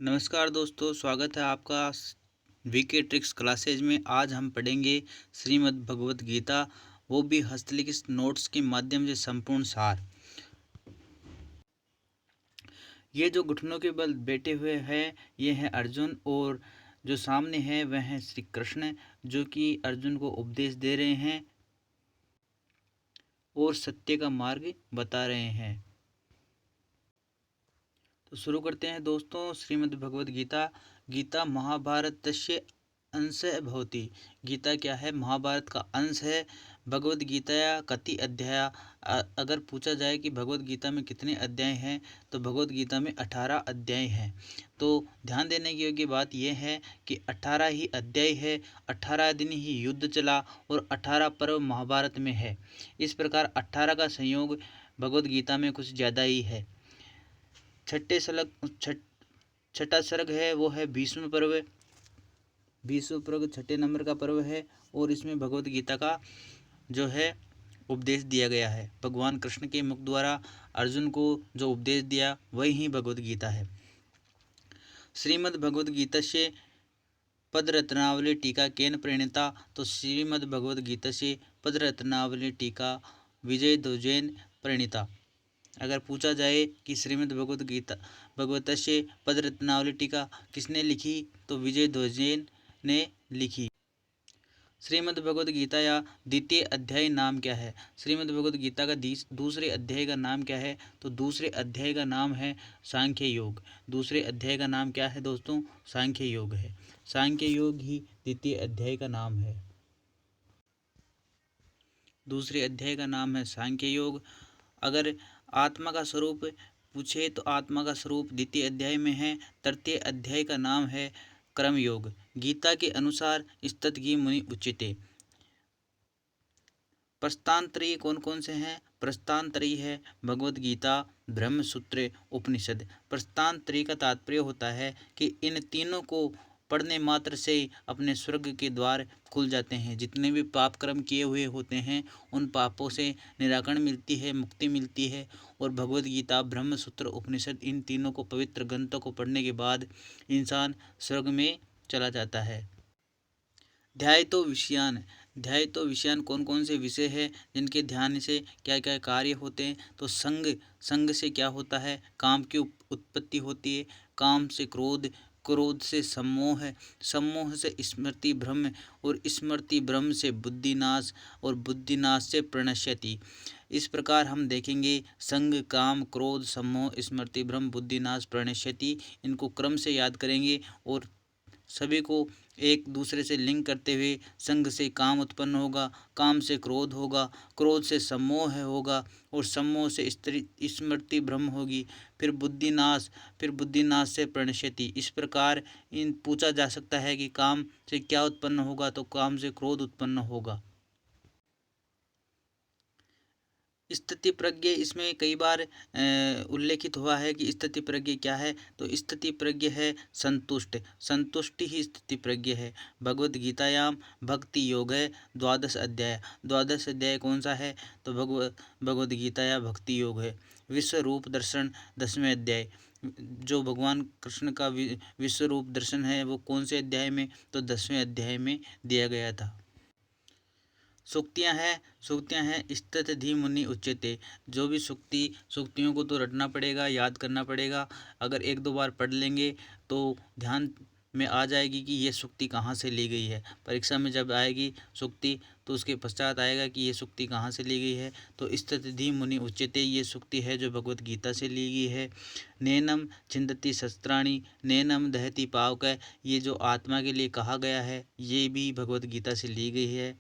नमस्कार दोस्तों, स्वागत है आपका वीके ट्रिक्स क्लासेज में। आज हम पढ़ेंगे श्रीमद् भगवत गीता, वो भी हस्तलिखित नोट्स के माध्यम से संपूर्ण सार। ये जो घुटनों के बल बैठे हुए हैं ये हैं अर्जुन, और जो सामने है वह हैं श्री कृष्ण, जो कि अर्जुन को उपदेश दे रहे हैं और सत्य का मार्ग बता रहे हैं। तो शुरू करते हैं दोस्तों। श्रीमद् भगवत गीता। गीता महाभारतस्य अंश भवति। गीता क्या है? महाभारत का अंश है। भगवद गीता कति अध्याय, अगर पूछा जाए कि भगवद गीता में कितने अध्याय हैं तो भगवद गीता में 18 अध्याय हैं। तो ध्यान देने की योग्य बात यह है कि 18 ही अध्याय है, 18 दिन ही युद्ध चला और 18 पर्व महाभारत में है। इस प्रकार 18 का संयोग भगवद गीता में कुछ ज़्यादा ही है। छठा सर्ग है वो है भीष्म पर्व। भीष्म पर्व छठे नंबर का पर्व है और इसमें भगवत गीता का जो है उपदेश दिया गया है। भगवान कृष्ण के मुख द्वारा अर्जुन को जो उपदेश दिया वही ही भगवत गीता है। श्रीमद् भगवत गीता से पदरत्नावली टीका केन प्रणीता। तो श्रीमद् भगवत गीता से पदरत्नावली टीका विजय ध्वजेन प्रणीता। अगर पूछा जाए कि श्रीमद् भगवत से पदरत्नावली टीका किसने लिखी तो विजय ध्वजेन ने लिखी। श्रीमद् भगवत गीता या द्वितीय अध्याय नाम क्या है? श्रीमद् भगवत गीता का दूसरे अध्याय का नाम क्या है? तो दूसरे अध्याय का नाम है सांख्य योग। दूसरे अध्याय का नाम क्या है दोस्तों? सांख्य योग है। सांख्य योग ही द्वितीय अध्याय का नाम है। दूसरे अध्याय का नाम है सांख्य योग। अगर आत्मा का स्वरूप पूछे तो आत्मा का स्वरूप द्वितीय अध्याय में है। तृतीय अध्याय का नाम है कर्म योग। गीता के अनुसार स्ततगी मुनि उच्यते। प्रस्थानत्रयी कौन कौन से हैं? प्रस्थानत्रयी है भगवद गीता, ब्रह्मसूत्र, उपनिषद। प्रस्थानत्रयी का तात्पर्य होता है कि इन तीनों को पढ़ने मात्र से अपने स्वर्ग के द्वार खुल जाते हैं। जितने भी पाप कर्म किए हुए होते हैं उन पापों से निराकरण मिलती है, मुक्ति मिलती है। और भगवद गीता, ब्रह्मसूत्र, उपनिषद, इन तीनों को पवित्र ग्रंथों को पढ़ने के बाद इंसान स्वर्ग में चला जाता है। ध्याय तो विषयान कौन कौन से विषय हैं जिनके ध्यान से क्या क्या कार्य होते हैं? तो संग से क्या होता है? काम की उत्पत्ति होती है। काम से क्रोध, क्रोध से सम्मोह, सम्मोह से स्मृति भ्रम, और स्मृति भ्रम से बुद्धिनाश, और बुद्धिनाश से प्रणश्यति। इस प्रकार हम देखेंगे संग, काम, क्रोध, सम्मोह, स्मृति भ्रम, बुद्धिनाश, प्रणश्यति। इनको क्रम से याद करेंगे और सभी को एक दूसरे से लिंक करते हुए संग से काम उत्पन्न होगा, काम से क्रोध होगा, क्रोध से सम्मोह होगा, और सम्मोह से स्मृति भ्रम होगी, फिर बुद्धिनाश से प्रणश्यति। इस प्रकार इन पूछा जा सकता है कि काम से क्या उत्पन्न होगा, तो काम से क्रोध उत्पन्न होगा। स्थिति प्रज्ञ इसमें कई बार उल्लेखित हुआ है कि स्थिति प्रज्ञ क्या है? तो स्थिति प्रज्ञ है संतुष्ट। संतुष्टि ही स्थिति प्रज्ञ है। भगवद गीतायाम भक्ति योग है 12 अध्याय। 12 अध्याय कौन सा है? तो भगवद गीताया भक्ति योग है। विश्व रूप दर्शन 10वें अध्याय। जो भगवान कृष्ण का विश्व रूप दर्शन है वो कौन से अध्याय में? तो 10वें अध्याय में दिया गया था। सूक्तियाँ हैं स्ततधि मुनि उच्यते। जो भी सूक्तियों को तो रटना पड़ेगा, याद करना पड़ेगा। अगर एक दो बार पढ़ लेंगे तो ध्यान में आ जाएगी कि ये सूक्ति कहाँ से ली गई है। परीक्षा में जब आएगी सूक्ति तो उसके पश्चात आएगा कि ये सूक्ति कहाँ से ली गई है। तो स्ततधि मुनि उच्यते ये सूक्ति है जो भगवत गीता से ली गई है। नैनम छिन्दति शस्त्राणि नैनम दहति पावक। ये जो आत्मा के लिए कहा गया है ये भी भगवत गीता से ली गई है।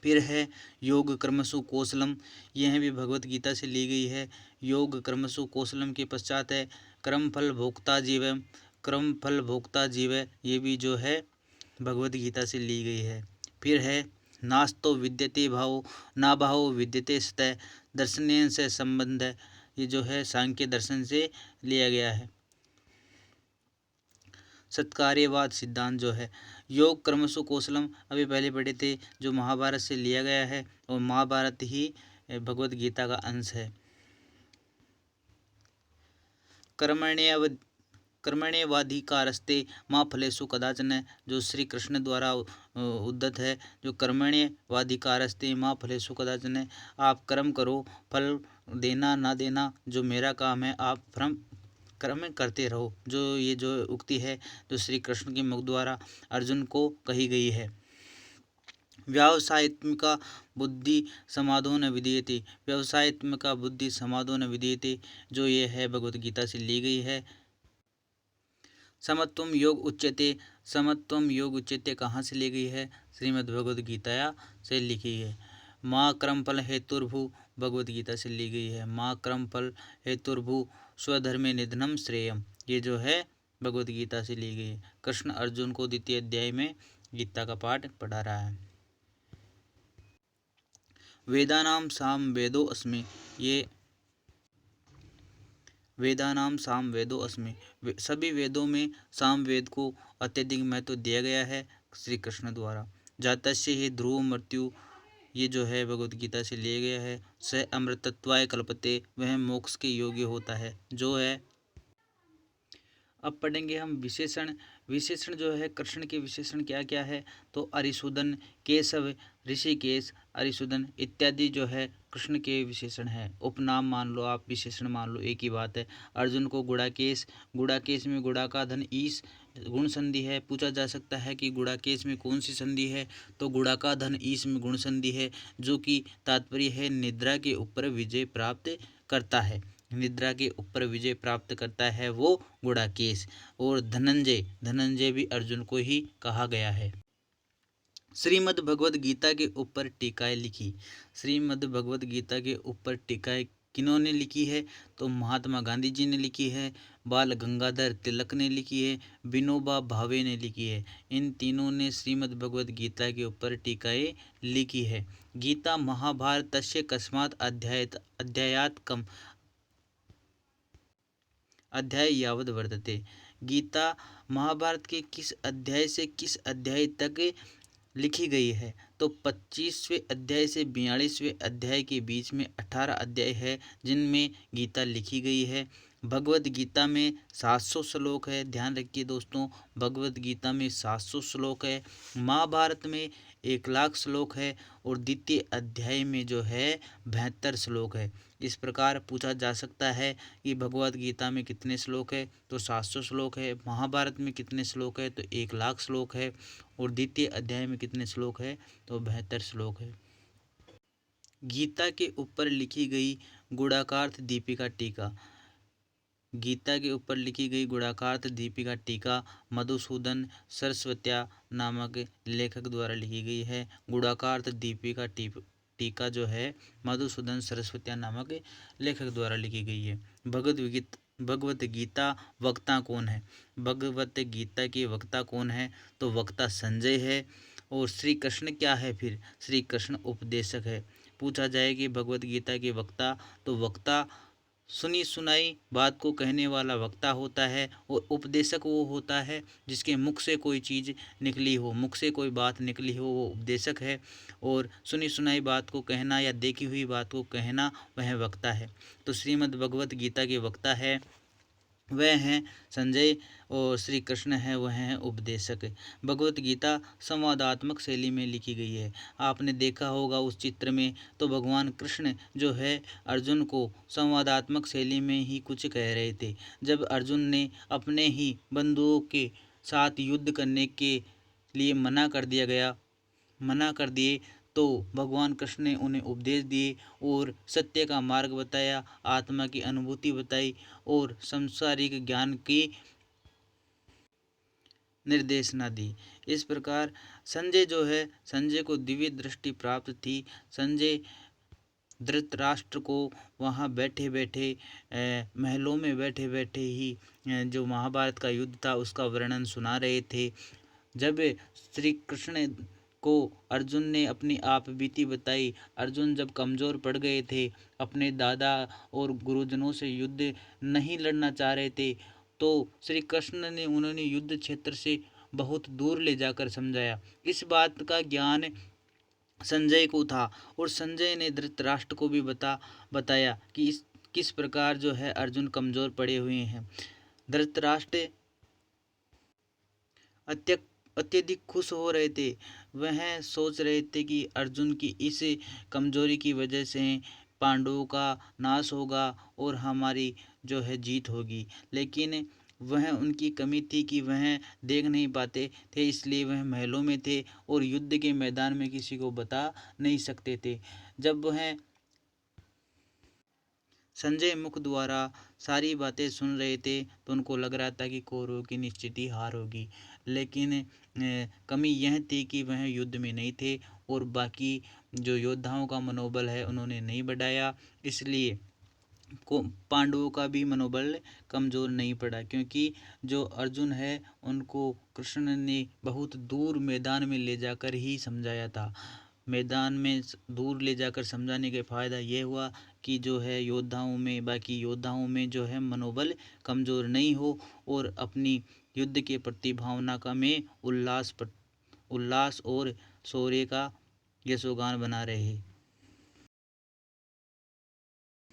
फिर है योग कर्मसु कौशलम। यह भी भगवत गीता से ली गई है। योग कर्मसु कौशलम के पश्चात है कर्म फल भोक्ता जीव। कर्म फल भोक्ता जीव ये भी जो है भगवत गीता से ली गई है। फिर है नास्तो विद्यते भाव ना भाव विद्यते सतः। दर्शनेन से संबंध है। ये जो है सांख्य दर्शन से लिया गया है। सत्कार्यवाद सिद्धांत जो है योग कर्मसु कौशलम अभी पहले पढ़े थे, जो महाभारत से लिया गया है और महाभारत ही भगवत गीता का अंश है। कर्मण्येवाधिकारस्ते माँ फलेषु कदाचन, जो श्री कृष्ण द्वारा उद्धत है, जो कर्मण्येवाधिकारस्ते माँ फलेषु कदाचन, आप कर्म करो, फल देना ना देना जो मेरा काम है, आप कर्म करते रहो। ये जो उक्ति है जो श्री कृष्ण के मुख द्वारा अर्जुन को कही गई है। व्यावसायित्मिका बुद्धि समाधो न विधीयते, व्यवसायित्मिका बुद्धि समाधो न विधीयते, जो ये है भगवत गीता से ली गई है। समत्वम योग उच्यते, समत्वम योग उच्यते कहाँ से ली गई है? श्रीमद् भगवद गीता से लिखी है। माँ कर्मफल हेतुर्भु, भगवद गीता से ली गई है। माँ कर्मफल हेतुर्भु स्वधर्मे निधनम श्रेयम, ये जो है भगवद गीता से ली गई है। कृष्ण अर्जुन को द्वितीय अध्याय में गीता का पाठ पढ़ा रहा है। वेदानाम साम वेदो अस्मि, ये वेदानाम साम वेदो अस्मि, सभी वेदों में साम वेद को अत्यधिक महत्व दिया गया है श्री कृष्ण द्वारा। जातस्य ही ध्रुव मृत्यु, ये जो है भगवद गीता से लिया गया है। स अमृतत्वाय कल्पते, वह मोक्ष के योग्य होता है, जो है। अब पढ़ेंगे हम विशेषण। विशेषण जो है कृष्ण के विशेषण क्या क्या है? तो अरिसुदन, केशव, ऋषिकेश, अरिसुदन इत्यादि जो है कृष्ण के विशेषण है। उपनाम मान लो आप, विशेषण मान लो, एक ही बात है। अर्जुन को गुड़ाकेश, गुड़ाकेश में गुड़ा का धन ईश गुण संधि है। पूछा जा सकता है कि गुड़ाकेश में कौन सी संधि है? तो गुड़ा का धन ईश में गुण संधि है, जो कि तात्पर्य है निद्रा के ऊपर विजय प्राप्त करता है। निद्रा के ऊपर विजय प्राप्त करता है वो गुड़ाकेश। और धनंजय, धनंजय भी अर्जुन को ही कहा गया है। श्रीमद् भगवद गीता के ऊपर टीकाएं लिखी। श्रीमद् भगवद गीता के ऊपर टीकाएं किन्होंने लिखी है? तो महात्मा गांधी जी ने लिखी है, बाल गंगाधर तिलक ने लिखी है, विनोबा भावे ने लिखी है। इन तीनों ने श्रीमद् भगवद गीता के ऊपर टीकाएं लिखी है। गीता महाभारत तस्य कस्मात् अध्यायात् कम अध्याय यावद वर्तते, गीता महाभारत के किस अध्याय से किस अध्याय तक लिखी गई है? तो 25वें अध्याय से 42वें अध्याय के बीच में 18 अध्याय है जिनमें गीता लिखी गई है। भगवद गीता में 700 श्लोक है, ध्यान रखिए दोस्तों, भगवद गीता में 700 श्लोक है। महाभारत में 1,00,000 श्लोक है और द्वितीय अध्याय में जो है 72 श्लोक है। इस प्रकार पूछा जा सकता है कि भगवद गीता में कितने श्लोक है? तो 700 श्लोक है। महाभारत में कितने श्लोक है? तो 1,00,000 श्लोक है। और द्वितीय अध्याय में कितने श्लोक है? तो 72 श्लोक है। गीता के ऊपर लिखी गई गुणाकार्थ दीपिका टीका, गीता के ऊपर लिखी गई गुणाकार्थ दीपिका टीका मधुसूदन सरस्वत्या नामक लेखक द्वारा लिखी गई है। गुणाकार्थ दीपिका टीका जो है मधुसूदन सरस्वत्या नामक लेखक द्वारा लिखी गई है। भगवत गीता वक्ता कौन है? भगवत गीता के वक्ता कौन है? तो वक्ता संजय है। और श्री कृष्ण क्या है फिर? श्री कृष्ण उपदेशक है। पूछा जाए कि भगवत गीता के वक्ता, तो वक्ता सुनी सुनाई बात को कहने वाला वक्ता होता है, और उपदेशक वो होता है जिसके मुख से कोई चीज़ निकली हो, मुख से कोई बात निकली हो, वो उपदेशक है। और सुनी सुनाई बात को कहना या देखी हुई बात को कहना वह वक्ता है। तो श्रीमद् भगवत गीता के वक्ता है वह हैं संजय, और श्री कृष्ण है वह हैं उपदेशक। भगवत गीता संवादात्मक शैली में लिखी गई है। आपने देखा होगा उस चित्र में, तो भगवान कृष्ण जो है अर्जुन को संवादात्मक शैली में ही कुछ कह रहे थे। जब अर्जुन ने अपने ही बंधुओं के साथ युद्ध करने के लिए मना कर दिए, तो भगवान कृष्ण ने उन्हें उपदेश दिए और सत्य का मार्ग बताया, आत्मा की अनुभूति बताई और संसारिक ज्ञान की निर्देशना दी। इस प्रकार संजय जो है, संजय को दिव्य दृष्टि प्राप्त थी। संजय धृतराष्ट्र को वहाँ बैठे बैठे महलों में बैठे बैठे ही जो महाभारत का युद्ध था उसका वर्णन सुना रहे थे। जब श्री कृष्ण को अर्जुन ने अपनी आप बीती बताई, अर्जुन जब कमज़ोर पड़ गए थे, अपने दादा और गुरुजनों से युद्ध नहीं लड़ना चाह रहे थे, तो श्री कृष्ण ने उन्होंने युद्ध क्षेत्र से बहुत दूर ले जाकर समझाया। इस बात का ज्ञान संजय को था और संजय ने धृतराष्ट्र को भी बताया कि किस प्रकार जो है अर्जुन कमज़ोर पड़े हुए हैं। धृतराष्ट्र अत्यधिक खुश हो रहे थे। वह सोच रहे थे कि अर्जुन की इस कमजोरी की वजह से पांडवों का नाश होगा और हमारी जो है जीत होगी। लेकिन वह उनकी कमी थी कि वह देख नहीं पाते थे, इसलिए वह महलों में थे और युद्ध के मैदान में किसी को बता नहीं सकते थे। जब वह संजय मुख द्वारा सारी बातें सुन रहे थे तो उनको लग रहा था कि कौरवों की निश्चित ही हार होगी। लेकिन कमी यह थी कि वह युद्ध में नहीं थे और बाकी जो योद्धाओं का मनोबल है उन्होंने नहीं बढ़ाया, इसलिए को पांडवों का भी मनोबल कमज़ोर नहीं पड़ा। क्योंकि जो अर्जुन है उनको कृष्ण ने बहुत दूर मैदान में ले जाकर ही समझाया था। मैदान में दूर ले जाकर समझाने के फ़ायदा ये हुआ कि जो है योद्धाओं में, बाकी योद्धाओं में जो है मनोबल कमज़ोर नहीं हो और अपनी युद्ध के प्रति भावना का में उल्लास और शौर्य का यशोगान बना रहे।